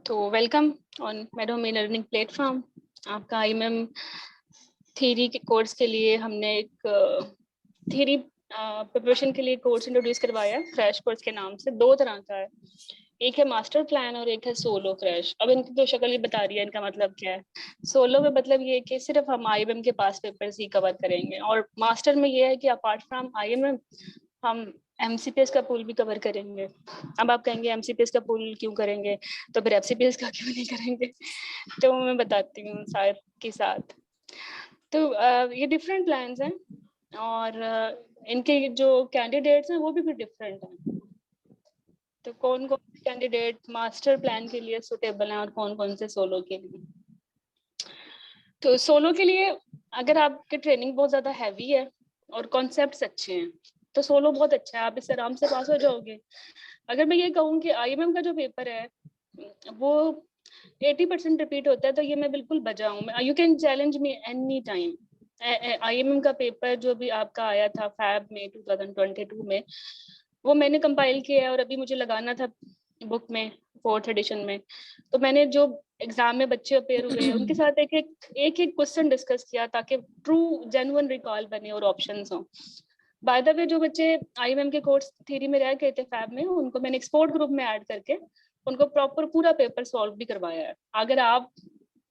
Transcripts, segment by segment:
तो welcome on मेडोम learning platform. आपका IMM theory के कोर्स के लिए हमने एक थ्योरी प्रिपरेशन के लिए कोर्स इंट्रोड्यूस करवाया है, क्रैश कोर्स के नाम से। दो तरह का है, एक है मास्टर प्लान और एक है सोलो क्रैश। अब इनकी तो शक्ल ही बता रही है इनका मतलब क्या है। सोलो में मतलब ये कि सिर्फ हम आईएमएम के पास पेपर्स ही कवर करेंगे, और मास्टर में ये है कि अपार्ट फ्रॉम आईएमएम हम एमसीपीएस का पूल भी कवर करेंगे। अब आप कहेंगे एमसीपीएस का पूल क्यों करेंगे, तो फिर एफसीपीएस का क्यों नहीं करेंगे? तो मैं बताती हूँ साथ के साथ। तो ये डिफरेंट प्लान्स हैं, और इनके जो कैंडिडेट्स हैं वो भी डिफरेंट हैं। तो कौन कौन से कैंडिडेट मास्टर प्लान के लिए सुटेबल हैं और कौन कौन से सोलो के लिए। तो सोलो के लिए अगर आपकी ट्रेनिंग बहुत ज़्यादा हैवी है और कॉन्सेप्ट्स अच्छे हैं तो सोलो बहुत अच्छा है, आप इससे आराम से पास हो जाओगे। अगर मैं ये कहूँ कि आईएमएम का जो पेपर है वो 80% रिपीट होता है, तो ये मैं बिल्कुल बजा हूँ। You can challenge me any time. IMM का पेपर जो भी आपका आया था फैब में 2022 में, वो मैंने कंपाइल किया है और अभी मुझे लगाना था बुक में 4th एडिशन में। तो मैंने जो एग्जाम में बच्चे अपेयर हुए हैं उनके साथ एक एक क्वेश्चन डिस्कस किया ताकि ट्रू जेन्युइन रिकॉल बने और ऑप्शंस हों। बाय द वे जो बच्चे आईएमएम के कोर्स थ्योरी में रह गए थे फैब में, उनको मैंने एक्सपोर्ट ग्रुप में ऐड करके उनको प्रॉपर पूरा पेपर सॉल्व भी करवाया है। अगर आप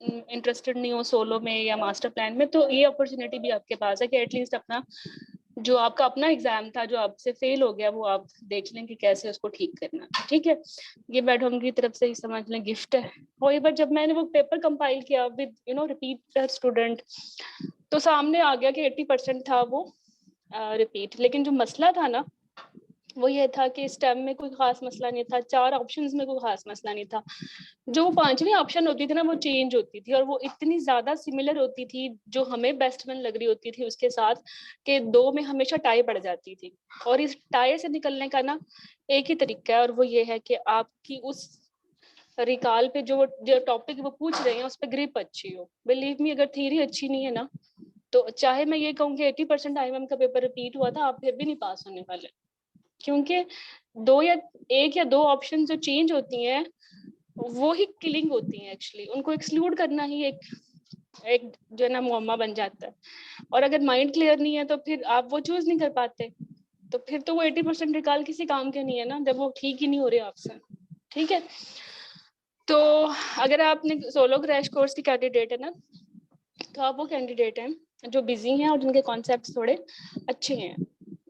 इंटरेस्टेड नहीं हो सोलो में या मास्टर प्लान में, तो ये अपॉर्चुनिटी भी आपके पास है कि एटलीस्ट अपना जो आपका अपना एग्जाम था जो आपसे फेल हो गया वो आप देख लें कि कैसे उसको ठीक करना है। ठीक है, ये मैडम की तरफ से ही समझ लें गिफ्ट है। और एक बार जब मैंने वो पेपर कंपाइल किया विद रिपीट स्टूडेंट, तो सामने आ गया कि 80% था वो रिपीट। लेकिन जो मसला था ना वो ये था कि स्टेम में कोई खास मसला नहीं था, 4 ऑप्शंस में कोई खास मसला नहीं था। जो 5वीं ऑप्शन होती थी ना वो चेंज होती थी, और वो इतनी ज्यादा सिमिलर होती थी जो हमें बेस्ट वन लग रही होती थी उसके साथ, कि 2 में हमेशा टाई पड़ जाती थी। और इस टाई से निकलने का ना एक ही तरीका है, और वो ये है कि आपकी उस रिकॉल पे जो टॉपिक वो पूछ रहे हैं उस पर ग्रिप अच्छी हो। बिलीव मी, अगर थ्योरी अच्छी नहीं है ना, तो चाहे मैं ये कहूँ कि 80% आईएमएम का पेपर रिपीट हुआ था, आप फिर भी नहीं पास होने वाले। क्योंकि 2 या 1 या 2 ऑप्शन जो चेंज होती हैं वो ही किलिंग होती हैं एक्चुअली। उनको एक्सक्लूड करना ही एक जो है ना मुअम्मा बन जाता है। और अगर माइंड क्लियर नहीं है तो फिर आप वो चूज नहीं कर पाते, तो फिर तो वो 80% रिकॉल किसी काम के नहीं है ना, जब वो ठीक ही नहीं हो रहे आपसे। ठीक है, तो अगर आपने सोलो क्रैश कोर्स की कैंडिडेट है ना, तो आप वो कैंडिडेट हैं जो बिजी हैं और जिनके कॉन्सेप्ट्स थोड़े अच्छे हैं।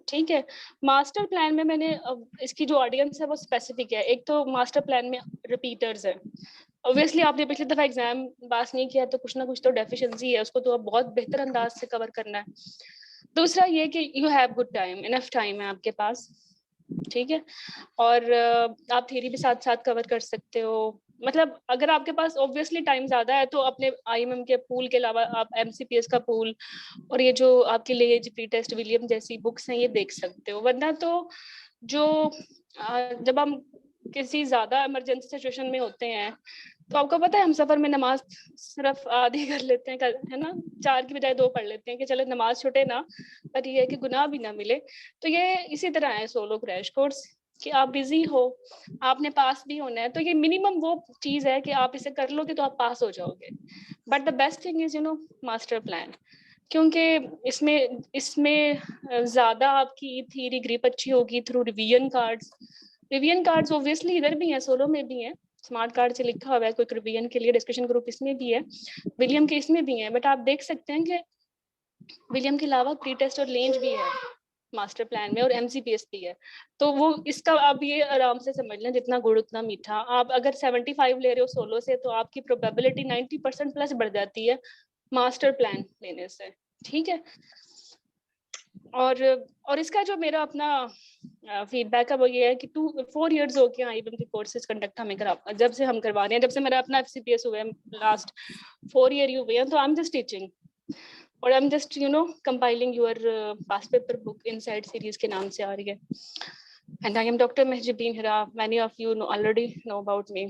ठीक है, मास्टर प्लान में मैंने इसकी जो ऑडियंस है वो स्पेसिफिक है। एक तो मास्टर प्लान में रिपीटर्स है। ऑब्वियसली आपने पिछली दफा एग्जाम पास नहीं किया तो कुछ ना कुछ तो डेफिशिएंसी है, उसको तो अब बहुत बेहतर अंदाज से कवर करना है। दूसरा ये कि you have good time, enough time है आपके पास। ठीक है, और आप थ्योरी भी साथ साथ कवर कर सकते हो। मतलब अगर आपके पास ऑब्वियसली टाइम ज्यादा है तो अपने आईएमएम के पूल के अलावा आप एमसीपीएस का पूल और ये जो आपके लिए प्री टेस्ट विलियम जैसी बुक्स हैं ये देख सकते हो। वरना तो जो जब हम किसी ज्यादा इमरजेंसी सिचुएशन में होते हैं तो आपको पता है हम सफर में नमाज सिर्फ आधी कर लेते हैं, है ना, 4 की बजाय 2 पढ़ लेते हैं कि चलो नमाज छूटे ना, पर ये है कि गुनाह भी ना मिले। तो ये इसी तरह है सोलो क्रैश कोर्स, कि आप बिजी हो, आपने पास भी होना है, तो ये मिनिमम वो चीज है कि आप इसे कर लोगे तो आप पास हो जाओगे। But the best thing is master plan, क्योंकि इसमें इसमें ज्यादा आपकी थ्योरी ग्रिप अच्छी होगी through revision cards. Revision cards obviously इधर भी हैं, सोलो में भी हैं, स्मार्ट कार्ड से लिखा हुआ है कोई रिवीजन के लिए, डिस्कशन ग्रुप इसमें भी है, विलियम के इसमें भी है। बट आप देख सकते हैं कि विलियम के अलावा प्री टेस्ट और लेंज भी है मास्टर प्लान में, और एमसीपीएस भी है। तो वो इसका आप ये आराम से समझ लें, जितना गुड़ उतना मीठा। आप अगर 75 ले रहे हो सोलो से तो आपकी प्रोबेबिलिटी 90% प्लस बढ़ जाती है मास्टर प्लान लेने से। ठीक है, और इसका जो मेरा अपना फीडबैक है वो ये है कि 4 इयर्स हो गए आईएमएम के कोर्सेज कंडक्ट हमें जब से हम करवा रहे हैं, जब से मेरा अपना एफसीपीएस हुआ है, लास्ट 4 ईयर ही हुए हैं। तो आई एम जस्ट टीचिंग और I am just compiling your past paper book inside series के नाम से आ रही है। And I am doctor Mahjabeen Hira, many of you already know about me.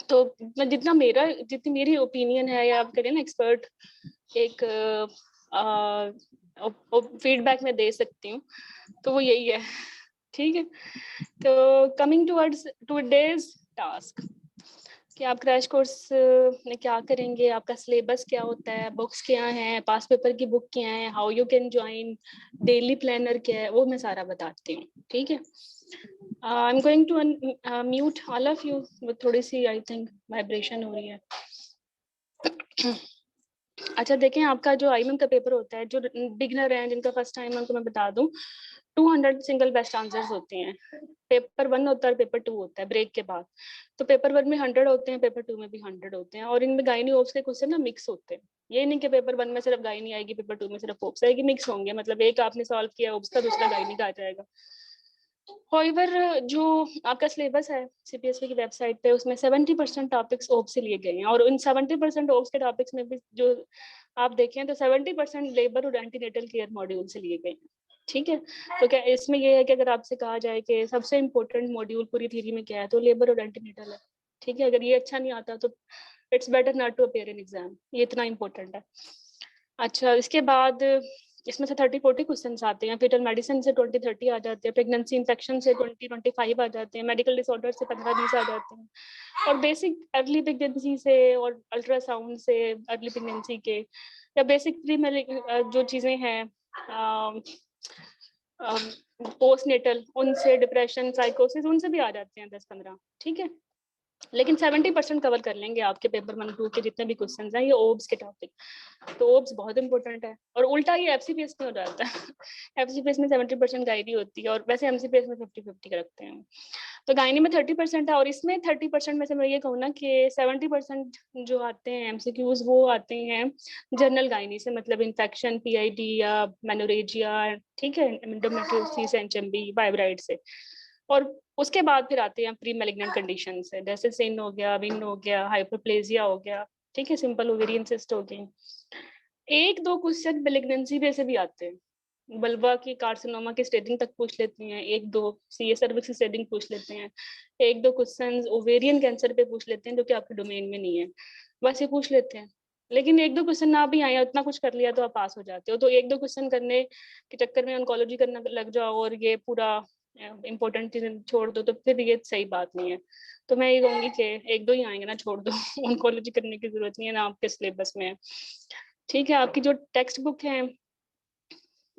तो जितनी मेरी ओपिनियन है, या आप करें ना एक्सपर्ट एक फीडबैक मैं दे सकती हूँ, तो वो यही है। ठीक है। तो कमिंग टूवर्ड्स टुडेज टास्क कि आप क्रैश कोर्स में क्या करेंगे, आपका सिलेबस क्या होता है, बुक्स क्या हैं, पास पेपर की बुक क्या है, how you can join, daily planner क्या है, वो मैं सारा बताती हूँ। ठीक है। I am going to mute all of you. थोड़ी सी आई थिंक वाइब्रेशन हो रही है। अच्छा देखें, आपका जो आईएमएम का पेपर होता है, जो बिगनर हैं जिनका फर्स्ट टाइम है उनको मैं बता दूं, 200 सिंगल बेस्ट आंसर्स होते हैं। पेपर 1 होता है और पेपर 2 होता है ब्रेक के बाद। तो पेपर 1 में 100 होते हैं, पेपर 2 में भी 100 होते हैं, और इनमें गाइनी ओप्स के क्वेश्चन ना मिक्स होते हैं। ये नहीं कि पेपर 1 में सिर्फ गाइनी आएगी, पेपर 2 में सिर्फ ओप्स आएगी, मिक्स होंगे। मतलब एक आपने सॉल्व किया ओप्स का, दूसरा गाइनी का आ जाएगा। However, जो आपका सिलेबस है सीपीएसई की वेबसाइट पे, उसमें 70% टॉपिक्स ओप्स से लिए गए हैं, और उन 70% ओप्स के टॉपिक्स में भी जो आप देखें तो 70% लेबर और एंटीनेटल केयर मॉड्यूल से लिए गए हैं। ठीक है। तो क्या इसमें ये है कि अगर आपसे कहा जाए कि सबसे इम्पोर्टेंट मॉड्यूल पूरी थ्योरी में क्या है, तो लेबर और एंटीनेटल है। ठीक है। अगर ये अच्छा नहीं आता तो it's better not to appear in exam, ये इतना इंपॉर्टेंट है। अच्छा, इसके बाद इसमें से 30-40 क्वेश्चन आते हैं, फिटल मेडिसिन से 20-30 आ जाते हैं, प्रेगनेंसी इन्फेक्शन से 20-25 आ जाते हैं, मेडिकल डिसऑर्डर से 15-20 आ जाते हैं, और बेसिक अर्ली प्रेगनेंसी से और अल्ट्रासाउंड से अर्ली प्रेगनेंसी के, या बेसिक प्री जो चीज़ें हैं पोस्ट नेटल, उनसे डिप्रेशन साइकोसिस उनसे भी आ जाते हैं 10-15। ठीक है। लेकिन 70% कवर कर लेंगे आपके पेपर 1-2 के जितने भी क्वेश्चंस हैं, ये ओब्स के टॉपिक। तो ओब्स बहुत इंपॉर्टेंट है, और उल्टा ये एफसीपीएस में हो जाता है। एफसीपीएस में 70% गाइनी होती है, और वैसे एमसीपीएस में 50-50 रखते हैं। तो गाइनी में 30% है, और इसमें 30% में से मैं ये कहूँ ना कि 70% जो आते हैं एमसीक्यूज, वो आते हैं जनरल गाइनी से, मतलब इन्फेक्शन, पीआईडी या मेनोरेजिया, ठीक है, एंडोमेट्रियोसिस, एचएमबी, फाइब्राइड से। और उसके बाद फिर आते हैं प्री मैलिग्नेंट कंडीशन से, जैसे सिन हो गया, विन हो गया, हाइपरप्लेजिया हो गया, ठीक है, सिंपल ओवेरियन सिस्ट हो गई। 1-2 क्वेश्चन मैलिग्नेंसी में से भी आते हैं, बल्बा की कार्सिनोमा की स्टेजिंग तक पूछ लेते हैं, 1-2 सीए सर्विक्स की स्टेजिंग पूछ लेते हैं, 1-2 क्वेश्चन ओवेरियन कैंसर पे पूछ लेते हैं, जो कि आपके डोमेन में नहीं है, बस ये पूछ लेते हैं। लेकिन 1-2 क्वेश्चन ना भी आए, उतना कुछ कर लिया तो आप पास हो जाते हो। तो 1-2 क्वेश्चन करने के चक्कर में ऑन्कोलॉजी करना लग जाओ और ये पूरा इंपॉर्टेंट चीजें छोड़ दो, तो फिर ये सही बात नहीं है। तो मैं ये कहूंगी कि 1-2 ही आएंगे ना, छोड़ दो। ऑन्कोलॉजी करने की जरूरत नहीं है ना, आपके सिलेबस में है। ठीक है। आपकी जो टेक्स्ट बुक है,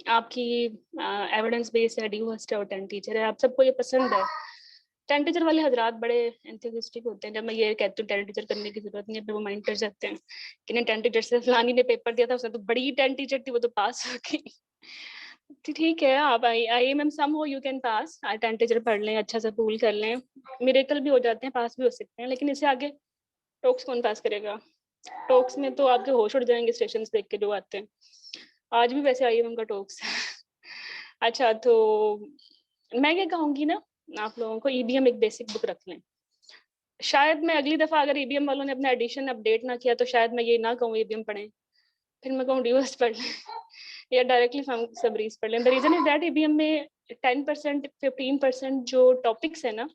आपकी एविडेंस बेस है, डी होस्ट है और 10 टीचर है, आप सबको ये पसंद है। 10 टीचर वाले हजरात बड़े एंथुसियास्टिक होते हैं, जब मैं ये कहती हूँ 10 टीचर करने की जरूरत नहीं है, फिर वो माइंड कर जाते हैं कि नहीं 10 टीचर से फलानी ने पेपर दिया था, उसने तो बड़ी 10 टीचर थी, वो तो पास हो गई। ठीक है, आप आईएमएम सम हो, यू कैन पास, 10 टीचर पढ़ लें, अच्छा सा पूल कर लें, मिरेकल भी हो जाते हैं, पास भी हो सकते हैं। लेकिन इससे आगे टॉक्स कौन पास करेगा? टॉक्स में तो आपके होश उड़ जाएंगे स्टेशन देख के जो आते हैं। आज भी वैसे आईएमएम का टॉक्स। अच्छा, तो मैं ये कहूंगी ना, आप लोगों को ईबीएम एक बेसिक बुक रख लें। शायद मैं अगली दफा अगर ईबीएम वालों ने अपना एडिशन अपडेट ना किया तो शायद मैं ये ना कहूँ ईबीएम पढ़ें, फिर मैं कहूँ रिवर्स पढ़ लें, या डायरेक्टली समरीज पढ़ लें। The reason is that EBM में 10% 15% जो टॉपिक्स है ना,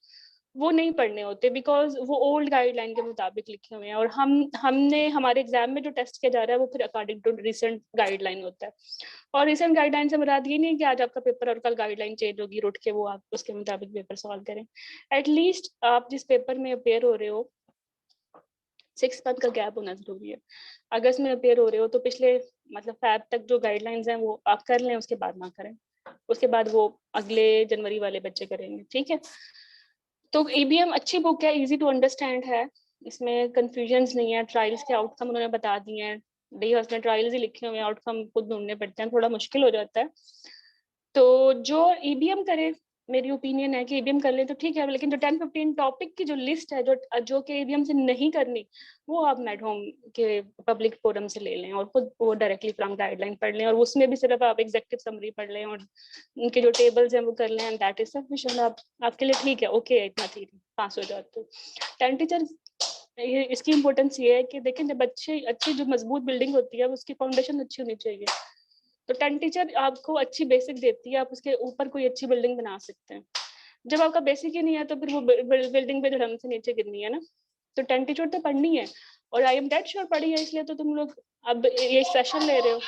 वो नहीं पढ़ने होते, बिकॉज वो ओल्ड गाइडलाइन के मुताबिक लिखे हुए हैं, और हमने हमारे एग्जाम में जो टेस्ट किया जा रहा है वो फिर अकॉर्डिंग टू रिसेंट गाइडलाइन होता है। और रिसेंट गाइडलाइन से मुराद ये नहीं है कि आज आपका पेपर और कल गाइडलाइन चेंज होगी, रुट के वो आप उसके मुताबिक पेपर सॉल्व करें। एटलीस्ट आप जिस पेपर में अपेयर हो रहे हो, 6 मंथ का गैप होना जरूरी है। अगस्त में अपेयर हो रहे हो तो पिछले मतलब फैब तक जो गाइडलाइंस हैं वो आप कर लें, उसके बाद ना करें, उसके बाद वो अगले जनवरी वाले बच्चे करेंगे। ठीक है। तो ईबीएम अच्छी बुक है, इजी टू अंडरस्टैंड है, इसमें कंफ्यूजन्स नहीं है, ट्रायल्स के आउटकम उन्होंने बता दिए हैं, डी हाउस में ट्रायल्स ही लिखे हुए हैं, आउटकम खुद ढूंढने पड़ते हैं, थोड़ा मुश्किल हो जाता है। तो जो ईबीएम करे, मेरी ओपिनियन है कि ईबीएम कर ले तो ठीक है, लेकिन जो 10-15 टॉपिक की जो लिस्ट है, जो जो कि ईबीएम से नहीं करनी, वो आप मेड होम के पब्लिक फोरम से ले लें, और खुद वो डायरेक्टली फ्रॉम गाइडलाइन पढ़ लें, और उसमें भी सिर्फ आप एग्जेक्टिव समरी पढ़ लें और उनके जो टेबल्स हैं वो कर लें, एंड दैट इज सफिशिएंट। आप आपके लिए ठीक है, ओके, इतना ठीक है, पास हो जाते हो। 10 टीचर, इसकी इंपॉर्टेंस ये है कि देखें, जब अच्छी जो मजबूत बिल्डिंग होती है उसकी फाउंडेशन अच्छी होनी चाहिए। तो 10 टीचर आपको अच्छी बेसिक देती है, आप उसके ऊपर कोई अच्छी बिल्डिंग बना सकते हैं। जब आपका बेसिक ही नहीं है तो फिर वो बिल्डिंग पे धड़म से नीचे गिरनी है ना। तो 10 टीचर तो पढ़नी है, और आई एम डेट श्योर पढ़ी है, इसलिए तो तुम लोग अब ये सेशन ले रहे हो,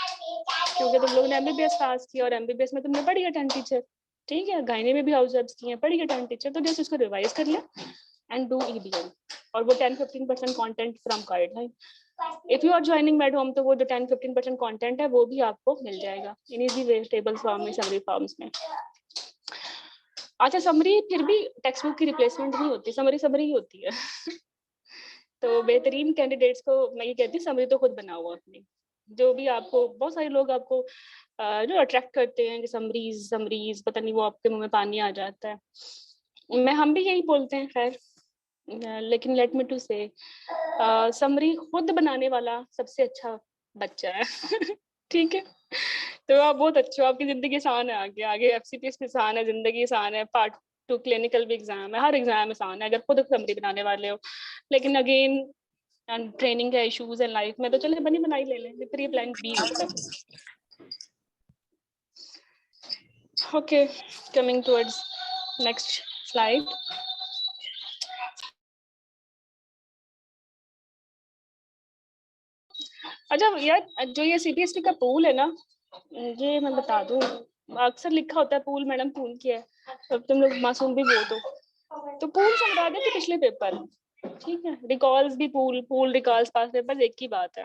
क्योंकि तुम लोगों ने एमबीबीएस पास किया, और एमबीबीएस में तुमने पढ़ी है 10 टीचर। ठीक है, गायने में भी हाउस वर्ब्स की हैं, पढ़िए टर्न टीचर, तो जस्ट उसको रिवाइज कर लिया एंड डू ईडीएम। और वो 10-15% content from guideline. If you are joining Med Home तो वो जो 10-15% कंटेंट है वो भी आपको मिल जाएगा in easy way, table form में, समरी फॉर्म्स में। अच्छा, समरी फिर भी टेक्स्ट बुक की रिप्लेसमेंट नहीं होती, समरी समरी ही होती है। तो बेहतरीन कैंडिडेट्स को मैं ये कहती हूँ समरी तो खुद बनाओ अपनी। जो भी आपको, बहुत सारे लोग आपको जो अट्रैक्ट करते हैं कि समरीज समरीज, पता नहीं वो आपके मुंह में पानी आ जाता है। हम भी यही बोलते हैं खैर, लेकिन लेट मी टू से समरी खुद बनाने वाला सबसे अच्छा बच्चा है। ठीक है, तो आप बहुत अच्छे हो, आपकी जिंदगी आसान है, आगे आगे एफसीपीएस भी आसान है, जिंदगी आसान है, पार्ट 2 क्लिनिकल भी एग्जाम है, हर एग्जाम आसान है अगर खुद समरी बनाने वाले हो। लेकिन अगेन ट्रेनिंग का इश्यूज है लाइफ में, तो चले बनी बनाई ले लें, फिर ये प्लान बी होता है। Okay, coming towards next slide. अच्छा यार, जो ये सीपीएसटी का पूल है ना, ये मैं बता दूं, अक्सर लिखा होता है पूल मैडम पूल किया है, अब तुम लोग मासूम भी बोल दो, तो पूल समझा दे कि पिछले पेपर, ठीक है, रिकॉल्स भी पूल, पूल रिकॉल्स पास पेपर एक ही बात है।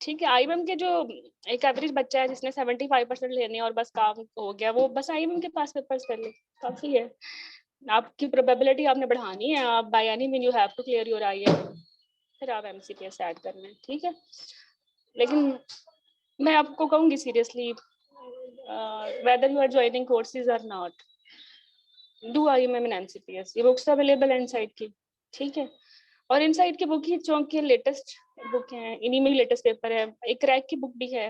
ठीक है, आईएमएम के जो एक एवरेज बच्चा है जिसने 75% लेने और बस काम हो गया, वो बस आईएमएम के पास पेपर्स कर ले, काफी है। आपकी प्रोबेबिलिटी आपने बढ़ानी है, आप by any mean you have to clear your IM, फिर आप एमसीपीएस ऐड करना है, ठीक है। लेकिन मैं आपको कहूंगी seriously, whether you are joining courses or not, do IMM in MCPS, ये बुक्स अवेलेबल है इनसाइड की, ठीक है। और इनसाइड की बुक ही चौंक की लेटेस्ट बुक है, इन्हीं में लेटेस्ट पेपर है, एक क्रैक की बुक भी है,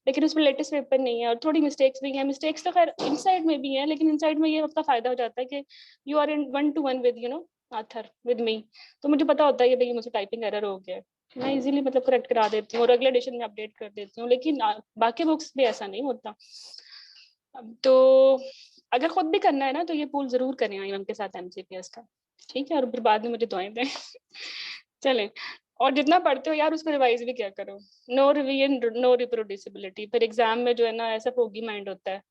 लेकिन उसमें लेटेस्ट पेपर नहीं है, और थोड़ी मिस्टेक्स भी हैं, मिस्टेक्स तो खैर इनसाइड में भी हैं, लेकिन इनसाइड में ये आपका फायदा हो जाता है कि you are in 1-to-1 with author with me, तो मुझे पता होता है कि भाई मुझे टाइपिंग एरर हो गया, मैं इजीली मतलब करेक्ट करा देती हूँ और अगले एडिशन में अपडेट कर देती हूँ, लेकिन बाकी बुक्स में ऐसा नहीं होता। तो अगर खुद भी करना है ना, तो ये पूल जरूर करें आईएमएम के साथ एमसीपीएस का, ठीक है, और फिर बाद में मुझे दुआएं दें। चले, और जितना पढ़ते हो यार उसको रिवाइज भी क्या करो, नो रिवीजन नो रिप्रोड्यूसिबिलिटी, फिर एग्जाम में जो है ना ऐसा फोगी माइंड होता है,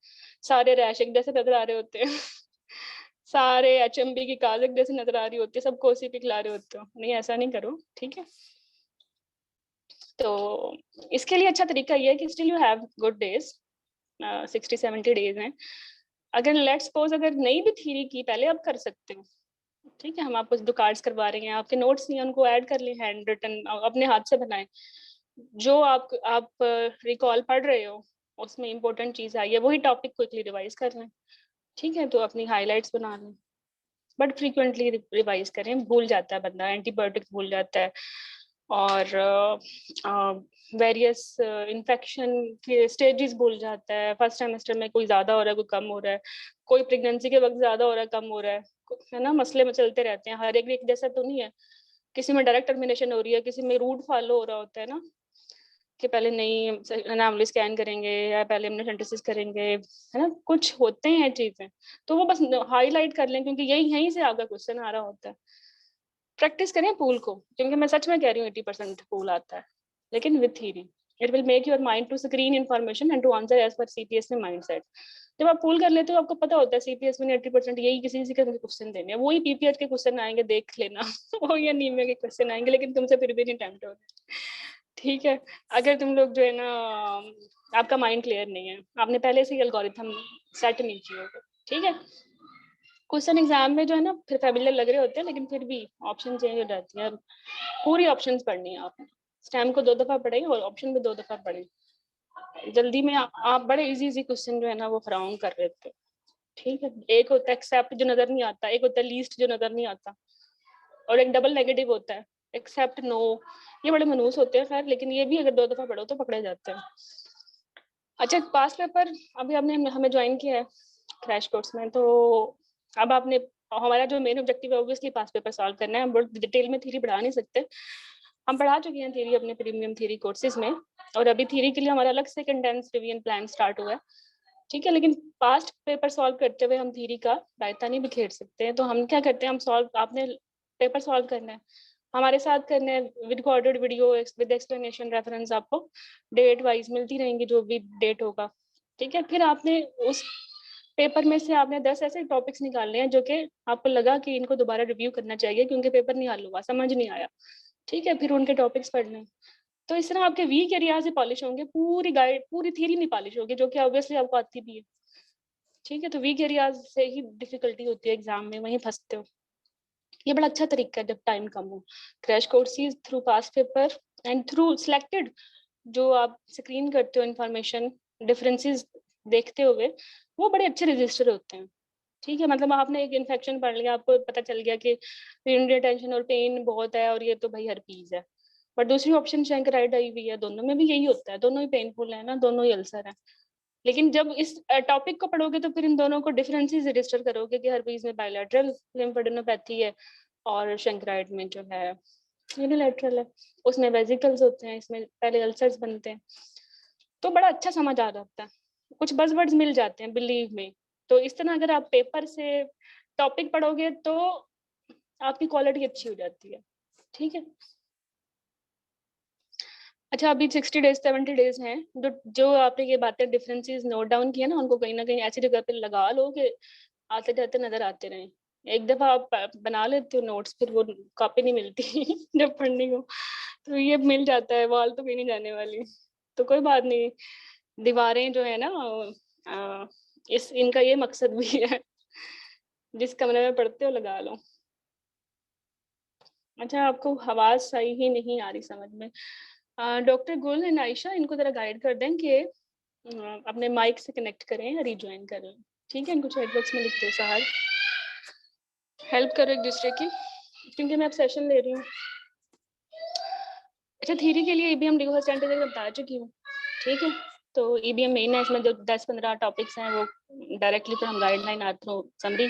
सारे रैश एक जैसे नजर आ रहे होते हैं। सारे एचएमबी की काजक जैसे नजर आ रही होती है, सबको उसी पे खिला रहे होते हो, नहीं ऐसा नहीं करो, ठीक है। तो इसके लिए अच्छा तरीका ये है कि still you have good days, 60-70 days हैं, अगर लेट्स सपोज अगर नहीं भी थ्योरी की पहले आप कर सकते हो, ठीक है, हम आपको जो कार्ड्स करवा रहे हैं, आपके नोट्स नहीं है उनको ऐड कर लें, हैंड रिटन अपने हाथ से बनाएं, जो आप रिकॉल पढ़ रहे हो उसमें इंपॉर्टेंट चीज आई है वही टॉपिक क्विकली रिवाइज कर लें, ठीक है, तो अपनी हाईलाइट्स बना लें, बट फ्रीक्वेंटली रिवाइज करें, भूल जाता है बंदा, एंटीबायोटिक्स भूल जाता है, और वेरियस इन्फेक्शन के स्टेजेस भूल जाता है, फर्स्ट सेमेस्टर में कोई ज्यादा हो रहा है कोई कम हो रहा है, कोई प्रेगनेंसी के वक्त ज्यादा हो रहा है कम हो रहा है ना, मसले में चलते रहते हैं, हर एक जैसा तो नहीं है, किसी में डायरेक्ट टर्मिनेशन हो रही है, किसी में रूट फॉलो हो रहा होता है ना, कि पहले नहीं एनामली स्कैन करेंगे या पहले हमने सेंटेसिस करेंगे, है ना, कुछ होते हैं चीजें, तो वो बस हाईलाइट कर लें क्योंकि यहीं से आगे क्वेश्चन आ रहा होता है। प्रैक्टिस करें पूल को, क्योंकि मैं सच में कह रही हूँ 80% पूल आता है, लेकिन with theory it will make your mind to screen information and to answer as per CPS में माइंडसेट। जब आप पूल कर लेते हो आपको पता होता है सीपीएस में 80% यही किसी के क्वेश्चन देने हैं, वही पीपीएच के क्वेश्चन आएंगे, देख लेना। वो या नीमे के क्वेश्चन आएंगे, लेकिन तुमसे फिर भी नहीं टेम्प्ट हो रहे, ठीक है। अगर तुम लोग जो है ना, आपका माइंड क्लियर नहीं है, आपने पहले से ही एल्गोरिथम सेट नहीं किया होगा, ठीक है। क्वेश्चन एग्जाम में जो है ना फिर फैमिलियर लग रहे होते हैं, लेकिन फिर भी ऑप्शन चेंज हो जाती है, पूरी ऑप्शंस पढ़नी है आपने, स्टैम को 2 दफा पढ़े और ऑप्शन भी 2 दफा पढ़े, जल्दी में आप बड़े इजी क्वेश्चन जो है ना वो फराहम कर रहे थे, ठीक है। एक होता है एक्सेप्ट जो नजर नहीं आता, एक होता है लीस्ट जो नजर नहीं आता, और एक डबल नेगेटिव होता है एक्सेप्ट नो, ये बड़े मनूस होते हैं खैर, लेकिन ये भी अगर 2 दफा पढ़ो तो पकड़े जाते हैं। अच्छा, पास पेपर अभी आपने हमें ज्वाइन किया है क्रैश कोर्स में, तो अब आपने, हमारा जो मेन ऑब्जेक्टिव है ऑब्वियसली पास पेपर सॉल्व करना है, हम बहुत डिटेल में थ्योरी पढ़ा नहीं सकते, हम पढ़ा चुके हैं थ्योरी अपने प्रीमियम थ्योरी कोर्सेज में, और अभी थ्योरी के लिए हमारा अलग से कंडेंस रिवीजन प्लान स्टार्ट हुआ है, ठीक है। लेकिन पास्ट पेपर सॉल्व करते हुए हम थ्योरी का रायता नहीं बिखेर सकते हैं, तो हम क्या करते हैं, हम सॉल्व, आपने पेपर सॉल्व करना है हमारे साथ करना है, with recorded video with explanation reference आपको डेट वाइज मिलती रहेंगी, जो भी डेट होगा, ठीक है। फिर आपने उस पेपर में से आपने 10 ऐसे टॉपिक्स निकालने हैं जो कि आपको लगा कि इनको दोबारा रिव्यू करना चाहिए क्योंकि पेपर नहीं हल हुआ, समझ नहीं आया, ठीक है, फिर उनके टॉपिक्स पढ़ने। तो इस तरह आपके वीक एरिया से पॉलिश होंगे, पूरी गाइड पूरी थ्योरी नहीं पॉलिश होगी, जो कि ऑब्वियसली आपको आती भी है, ठीक है। तो वीक एरिया से ही डिफिकल्टी होती है एग्जाम में, वहीं फंसते हो। ये बड़ा अच्छा तरीका है जब टाइम कम हो, crash courses through pass paper and through selected, जो आप स्क्रीन करते हो इंफॉर्मेशन डिफरेंसेस देखते हुए, वो बड़े अच्छे रजिस्टर होते हैं, ठीक है। मतलब आपने एक इन्फेक्शन पढ़ लिया, आपको पता चल गया कि यूरिनरी टेंशन और पेन बहुत है और ये तो भाई हर्पीज है, बट दूसरी ऑप्शन शैंक्राइड आई हुई है, दोनों में भी यही होता है, दोनों ही पेनफुल है ना, दोनों ही अल्सर है। लेकिन जब इस टॉपिक को पढ़ोगे तो फिर इन दोनों को डिफरेंसेस रजिस्टर करोगे कि हर्पीज में बायलैटरल लिम्फेडेनोपैथी है और शैंक्राइड में जो है यूनिलैटरल है, उसमें वेसिकल्स होते हैं, इसमें पहले अल्सर्स बनते हैं। तो बड़ा अच्छा समझ आ जाता है, कुछ बज़वर्ड्स मिल जाते हैं बिलीव में। तो इस तरह अगर आप पेपर से टॉपिक पढ़ोगे तो आपकी क्वालिटी अच्छी हो जाती है, ठीक है। अच्छा, अभी 60 डेज 70 डेज हैं, जो जो आपने ये बातें डिफरेंसेस नोट डाउन किया ना, उनको कहीं ना कहीं ऐसी जगह पे लगा लो कि आते जाते नजर आते रहें। एक दफा आप बना लेते हो नोट्स, फिर वो कॉपी नहीं मिलती जब पढ़ने को, तो ये मिल जाता है, वॉल तो कहीं नहीं जाने वाली। तो कोई बात नहीं, दीवारें जो है ना, इस इनका ये मकसद भी है, जिस कमरे में पढ़ते हो लगा लो। अच्छा, आपको आवाज सही ही नहीं आ रही समझ में। डॉक्टर गुल एंड आयशा, इनको जरा गाइड कर दें कि अपने माइक से कनेक्ट करें या रिज्वाइन करें, ठीक है। इनको चैट बॉक्स में लिख दो, सहार हेल्प करो एक दूसरे की, क्योंकि मैं अब सेशन ले रही हूँ। अच्छा, थ्योरी के लिए ईबीएम डिगो सेंटर बता चुकी हूँ, ठीक है। तो ईबीएम मेन है, इसमें जो 10-15 टॉपिक्स हैं वो डायरेक्टली तो हम गाइडलाइन आते हो समरी,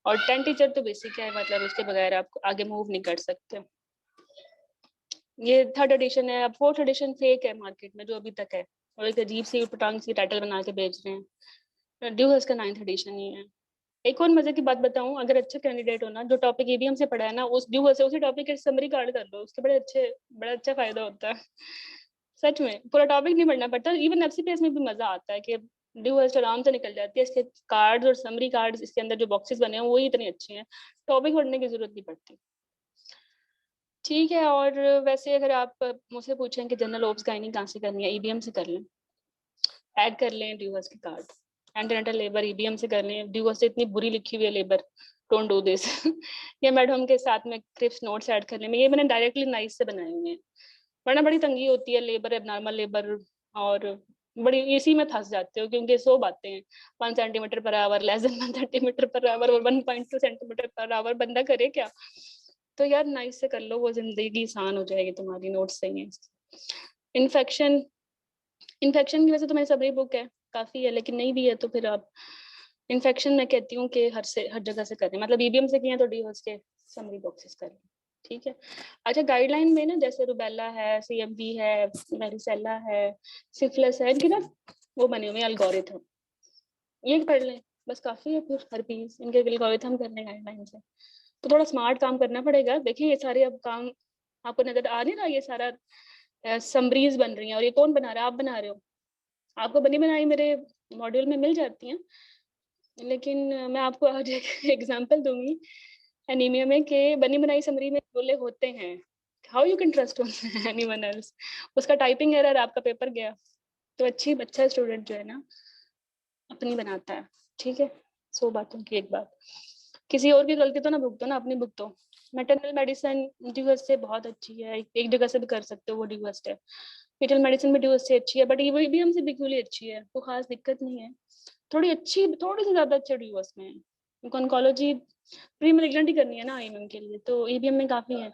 और 10 टीचर तो बेसिक है, मतलब उसके बगैर आप आगे मूव नहीं कर सकते। ये 3rd एडिशन है, अब 4th एडिशन फेक है मार्केट में जो अभी तक है, और एक अजीब सी पटांग सी टाइटल बना के बेच रहे हैं। ड्यूहर्स का 9th एडिशन ही है। एक और मजे की बात बताऊं, अगर अच्छा कैंडिडेट हो ना, जो टॉपिक ईबीएम से पढ़ा है ना, उस ड्यूहर्स से उसी टॉपिक के समरी कार्ड कर लो, उसके बड़ा अच्छा फायदा होता है। सच में पूरा टॉपिक नहीं पढ़ना पड़ता, इवन एफसीपीएस में भी मजा आता है कि ड्यूहर्स आराम से निकल जाती है, इसके कार्ड्स और समरी कार्ड्स, इसके अंदर जो बॉक्सेस बने हैं वो ही इतने अच्छे हैं, टॉपिक पढ़ने की जरूरत नहीं पड़ती, ठीक है। और वैसे अगर आप मुझसे पूछें कि जनरल ओब्स गाइनिंग कहाँ से करनी है, ईबीएम से कर लें, ऐड कर लें ड्यूवर्स के कार्ड। एंटेनेटल लेबर ईबीएम से कर लें, ड्यूवर्स से इतनी बुरी लिखी हुई है लेबर, डोंट डू दिस। ये मैडम के साथ में क्रिप्स नोट्स ऐड कर लें, ये मैंने डायरेक्टली नाइस से बनाए हुए हैं, वरना बड़ी तंगी होती है, लेबर एबनॉर्मल लेबर, और बड़ी इसी में फंस जाते हो, क्योंकि सो बातें हैं, 1 centimetre per hour, less than 1 centimetre per hour, और 1.2 सेंटीमीटर पर आवर, बंदा करे क्या। तो यार नाइस से कर लो, वो जिंदगी आसान हो जाएगी तुम्हारी, नोट्स सही है। इन्फेक्शन, इन्फेक्शन की वजह तो मेरी सबरी बुक है, काफी है, लेकिन नहीं भी है तो फिर आप इन्फेक्शन मैं कहती हूँ कि हर जगह से करें, मतलब ईबीएम से किए तो डीओस के समरी बॉक्सेस करें, ठीक है। अच्छा, गाइडलाइन में ना जैसे रुबेला है, सीएमवी है, मैरिसेला है, सिफिलिस है, इनकी ना वो बने हुए एल्गोरिथम, ये पढ़ लें बस काफी है, फिर हर्पीज इनके एल्गोरिथम करने गाइडलाइन से। तो थोड़ा स्मार्ट काम करना पड़ेगा। देखिए ये सारे अब काम आपको नजर आ नहीं रहा, ये सारा समरीज बन रही हैं, और ये कौन बना रहा है, आप बना रहे हो। आपको बनी बनाई मेरे मॉड्यूल में मिल जाती हैं, लेकिन मैं आपको आज एक एग्जांपल दूंगी एनीमिया में, कि बनी बनाई समरी में बोले होते हैं, how you can trust on anyone else. उसका टाइपिंग एरर, आपका पेपर गया, तो अच्छा स्टूडेंट जो है ना अपनी बनाता है, ठीक है। 100 बातों की एक बात, किसी और की गलती तो ना भुगतो ना, अपनी भुगतो। मैटरनल मेडिसिन ड्यूअस से बहुत अच्छी है, एक जगह से भी कर सकते हो, वो ड्यूअस है। फीटल मेडिसिन भी ड्यूअस से अच्छी है, बट ये भी हमसे बिल्कुल अच्छी है, तो खास दिक्कत नहीं है। थोड़ी सी ज्यादा अच्छी ड्यूअस में है, ऑन्कोलॉजी प्री मेलिग्नेंट ही करनी है ना आईएमएम के लिए, तो ईबीएम में काफी है।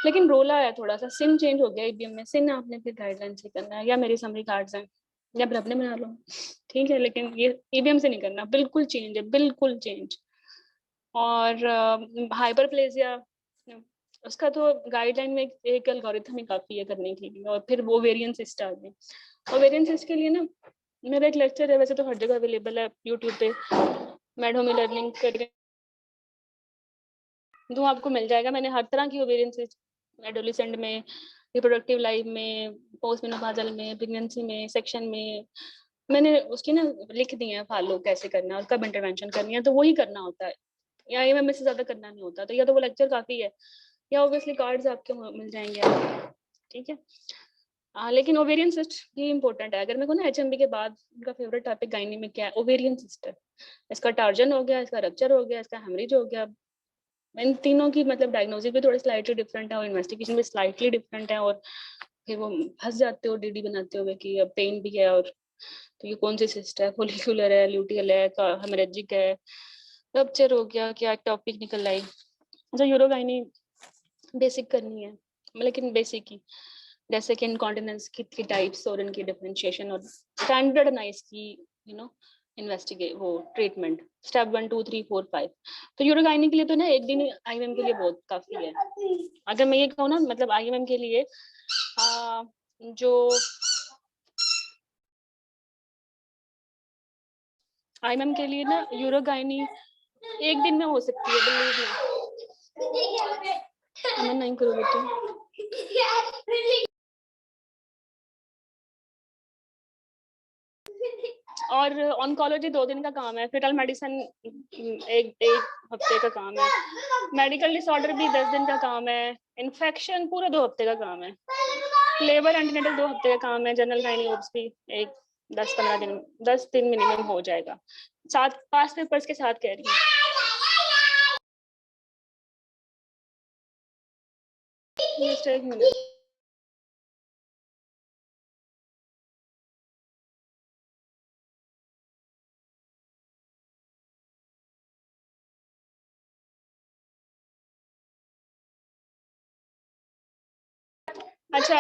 लेकिन रोला है थोड़ा सा, सिन चेंज हो गया ईबीएम में, सिन आपने फिर गाइडलाइन से करना है, या मेरी समरी कार्ड्स हैं, या फिर अपने बना लो, ठीक है। लेकिन ये ईबीएम से नहीं करना, बिल्कुल चेंज है, बिल्कुल चेंज। और हाइपरप्लेजिया, उसका तो गाइडलाइन में एक एल्गोरिथम ही काफी है करने के लिए, और फिर वो वेरिएंस सिस्ट आ गई। और वेरिएंस सिस्ट के लिए ना मेरा एक लेक्चर है, वैसे तो हर जगह अवेलेबल है यूट्यूब पे, मैडम लर्निंग करके दूँ आपको मिल जाएगा। मैंने हर तरह की ओवेरियन सिस्ट, एडोलेसेंट में, रिप्रोडक्टिव लाइफ में, पोस्ट मेनोपॉजल में, प्रेगनेंसी में, सेक्शन में, मैंने उसकी ना लिख दी है फॉलो कैसे करना है और कब इंटरवेंशन करनी है, तो वही करना होता है, या IMM से ज्यादा करना नहीं होता। तो या तो वो लेक्चर काफी है, या ऑब्वियसली कार्ड्स आपके मिल जाएंगे, ठीक है। लेकिन ओवेरियन सिस्ट ये इंपॉर्टेंट है। अगर मेरे को ना HMB के बाद उनका फेवरेट टॉपिक गायनी में क्या है, ओवेरियन सिस्ट है। इसका टार्जन हो गया, इसका रप्चर हो गया, इसका हेमरेज हो गया। इन तीनों की मतलब डायग्नोसिस भी थोड़ी स्लाइटली डिफरेंट है और इन्वेस्टिगेशन भी स्लाइटली डिफरेंट है, और फिर वो फंस जाते हो DD बनाते हुए कि अब पेन भी है, और तो ये कौन सी सिस्ट है, फोलिकुलर है, ल्यूटियल है, हेमरेजिक है, रप्चर हो गया, क्या टॉपिक निकल आई। अच्छा यूरोगाइनी बेसिक करनी है, लेकिन बेसिक ही, जैसे कि इनकॉन्टिनेंस की टाइप्स और इनकी डिफरेंशिएशन और स्टैंडर्डाइज की इन्वेस्टिगेट वो ट्रीटमेंट स्टेप 1 2 3 4 5। तो यूरोगाइनी के लिए तो ना एक दिन IMM के लिए बहुत काफी है। अगर मैं ये कहूँ ना, मतलब IMM के लिए जो IMM के लिए ना यूरोगाइनी एक दिन में हो सकती है, बिलीव मी। अमन नहीं करोगे तो और ऑन्कोलॉजी 2 दिन का काम है, फिटल मेडिसिन एक हफ्ते का काम है, मेडिकल डिसऑर्डर भी 10 दिन का काम है, इन्फेक्शन पूरा 2 हफ्ते का काम है, लेबर एंटीनेटल 2 हफ्ते का काम है, जनरल गाइनी ओप्स भी एक 10-15 दिन 10 दिन मिनिमम हो जाएगा, 5 पेपर्स के साथ कह रही हूँ। एक मिनट, अच्छा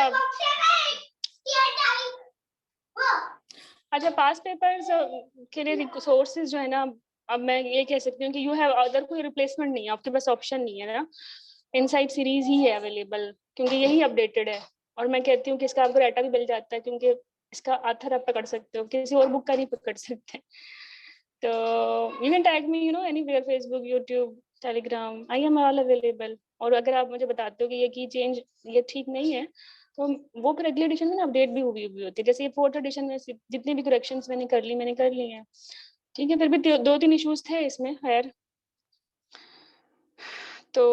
अच्छा पास पेपर्स के लिए रिसोर्सेज जो है ना, अब मैं ये कह सकती हूँ कि यू हैव अदर कोई रिप्लेसमेंट नहीं है, आपके पास ऑप्शन नहीं है ना, इनसाइड सीरीज ही है अवेलेबल, क्योंकि यही अपडेटेड है। और मैं कहती हूँ कि इसका आपको डाटा भी मिल जाता है, क्योंकि इसका आथर आप पकड़ सकते हो, किसी और बुक का नहीं पकड़ सकते। तो you can tag me anywhere, Facebook, YouTube, Telegram, I am all available. और अगर आप मुझे बताते हो कि ये की चेंज ये ठीक नहीं है, तो वो रेगुलर एडिशन में ना अपडेट भी हुई होती है, जैसे ये 4th एडिशन में जितनी भी करेक्शंस मैंने कर ली हैं, ठीक है। फिर भी 2-3 इश्यूज थे इसमें, खैर तो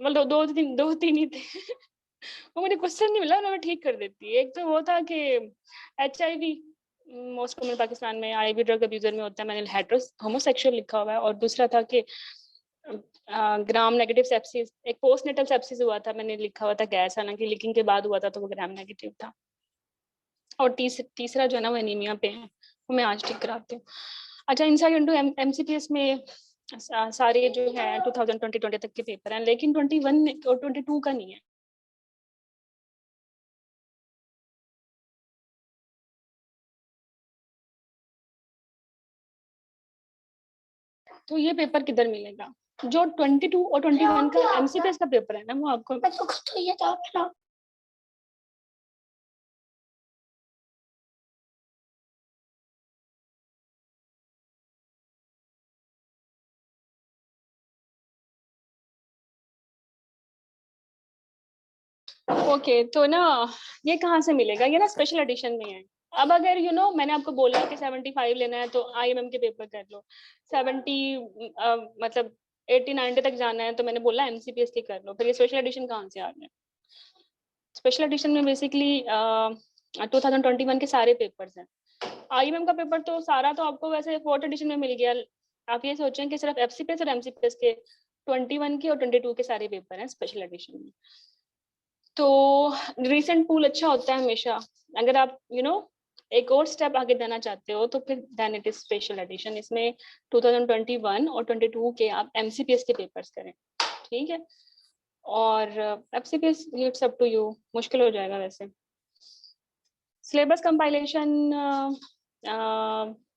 मतलब 2-3 ही थे। वो मुझे क्वेश्चन नहीं मिला ना, मैं ठीक कर देती। एक तो वो था कि HIV मोस्ट कॉमन पाकिस्तान में IV ड्रग अब्यूजर में होता है, मैंने हेटेरोस होमोसेक्सुअल लिखा हुआ है। और दूसरा था कि ग्राम नेगेटिव सेप्सिस, एक पोस्ट नेटल सेप्सिस हुआ था, मैंने लिखा हुआ था गैस, हालांकि लीकिंग के बाद हुआ था, तो वो ग्राम नेगेटिव था। और तीसरा जो है ना वो एनीमिया पे है, वो मैं आज ठीक कराती हूँ। अच्छा, इनसाइड इनटू MCPS में सारे जो है 2020 तक के पेपर हैं, लेकिन 21 और 22 का नहीं है। तो ये पेपर किधर मिलेगा? जो 22 और 21 का MCPS का पेपर है ना, वो आपको तो ये था। ओके, तो ना ये कहाँ से मिलेगा? ये ना स्पेशल एडिशन में है। अब अगर मैंने आपको बोला कि 75 लेना है तो IMM के पेपर कर लो, 70 मतलब 80-90 तक जाना है तो मैंने बोला MCPS के कर लो। फिर ये स्पेशल एडिशन कहाँ से आ गया? स्पेशल एडिशन में बेसिकली 2021 के सारे पेपर्स हैं। IMM का पेपर तो सारा तो आपको वैसे 4th एडिशन में मिल गया। आप ये सोचें कि सिर्फ FCPS और MCPS के 21 के और 22 के सारे पेपर हैं स्पेशल एडिशन में। तो रिसेंट पूल अच्छा होता है हमेशा। अगर आप एक और स्टेप आगे देना चाहते हो तो फिर then it is special edition. इसमें 2021 और 22 के आप MCPS के पेपर्स करें, ठीक है। और FCPS it's up to you, मुश्किल हो जाएगा वैसे। सिलेबस कंपाइलेशन,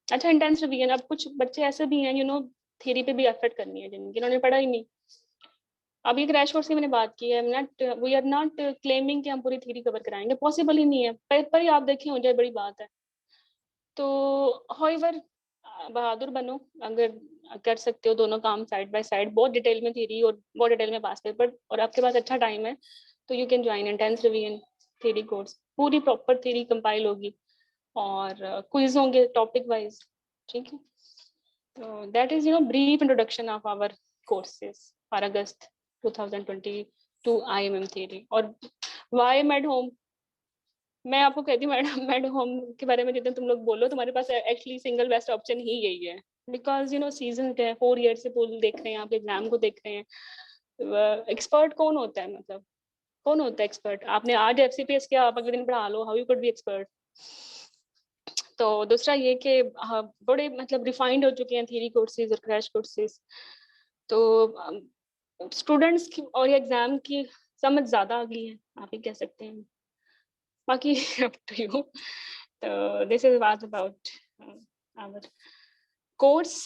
अच्छा इंटेंस रिवीजन। अब कुछ बच्चे ऐसे भी हैं थ्योरी पे भी एफर्ट करनी है जिन्होंने पढ़ा ही नहीं। अब ये क्रैश कोर्स की मैंने बात की है, वी आर नॉट क्लेमिंग कि हम पूरी थ्योरी कवर कराएंगे, पॉसिबल ही नहीं है। पेपर ही आप देखें हो जाए बड़ी बात है। तो हाउएवर बहादुर बनो, अगर कर सकते हो दोनों काम साइड बाय साइड, बहुत डिटेल में थ्योरी और बहुत डिटेल में पास पेपर, और आपके पास अच्छा टाइम है तो you can join intense revision theory course. पूरी प्रॉपर थ्योरी कंपाइल होगी, और क्विज होंगे टॉपिक वाइज, ठीक है। तो that is brief introduction of our courses for August 2022 IMM theory. और व्हाई मेड होम, मैं आपको कहती हूँ मैडम, मेड होम के बारे में जितना तुम लोग बोलो, तुम्हारे पास एक्चुअली सिंगल बेस्ट ऑप्शन ही यही है, बिकॉज सीजन है, 4 ईयर से पूल देख रहे हैं, आप एग्जाम को देख रहे हैं। एक्सपर्ट कौन होता है, मतलब कौन होता है एक्सपर्ट? आपने आज FCPS किया, आप अगले दिन पढ़ा लो, how you could be expert. तो दूसरा ये कि बड़े मतलब रिफाइंड हो चुके हैं थियरी कोर्सेज और क्रैश कोर्सेज, तो स्टूडेंट्स की और एग्जाम की समझ ज़्यादा आ गई है, आप ही कह सकते हैं। बाकी up to you. So this is what about our course.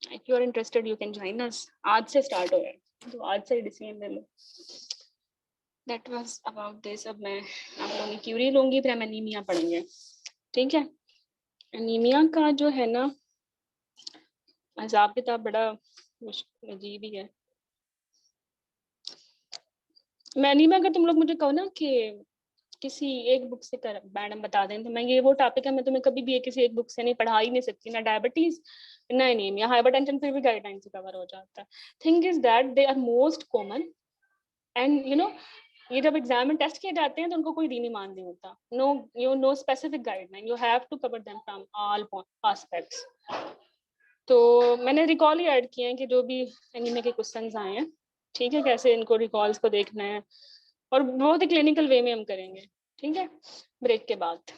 If you are interested, you can join us. आज से start हो रहा है, तो आज से डिसीजन ले लो। That was about this. अब मैं आप लोगों की क्यूरी लूंगी, फिर हम एनीमिया पढ़ेंगे, ठीक है। एनीमिया का जो है ना हिसाब किताब बड़ा अजीब ही है। मैं एनीमिया का तुम लोग मुझे कहो ना कि किसी एक बुक से कर मैडम बता दें, तो मैं ये वो टॉपिक है, मैं तुम्हें कभी भी किसी एक बुक से नहीं पढ़ा ही नहीं सकती, ना डायबिटीज ना एनीमिया। हाइपरटेंशन फिर भी गाइडलाइन से कवर हो जाता है। Thing is that they are most common, and ये जब एग्जाम में टेस्ट किए जाते हैं तो उनको कोई दीनी मान नहीं होता। No specific guideline, you have to cover them from all aspects. तो मैंने रिकॉल ही ऐड किए हैं कि जो भी एनीमिया के क्वेश्चंस आए हैं, ठीक है, कैसे इनको रिकॉल्स को देखना है, और बहुत ही क्लिनिकल वे में हम करेंगे, ठीक है, ब्रेक के बाद।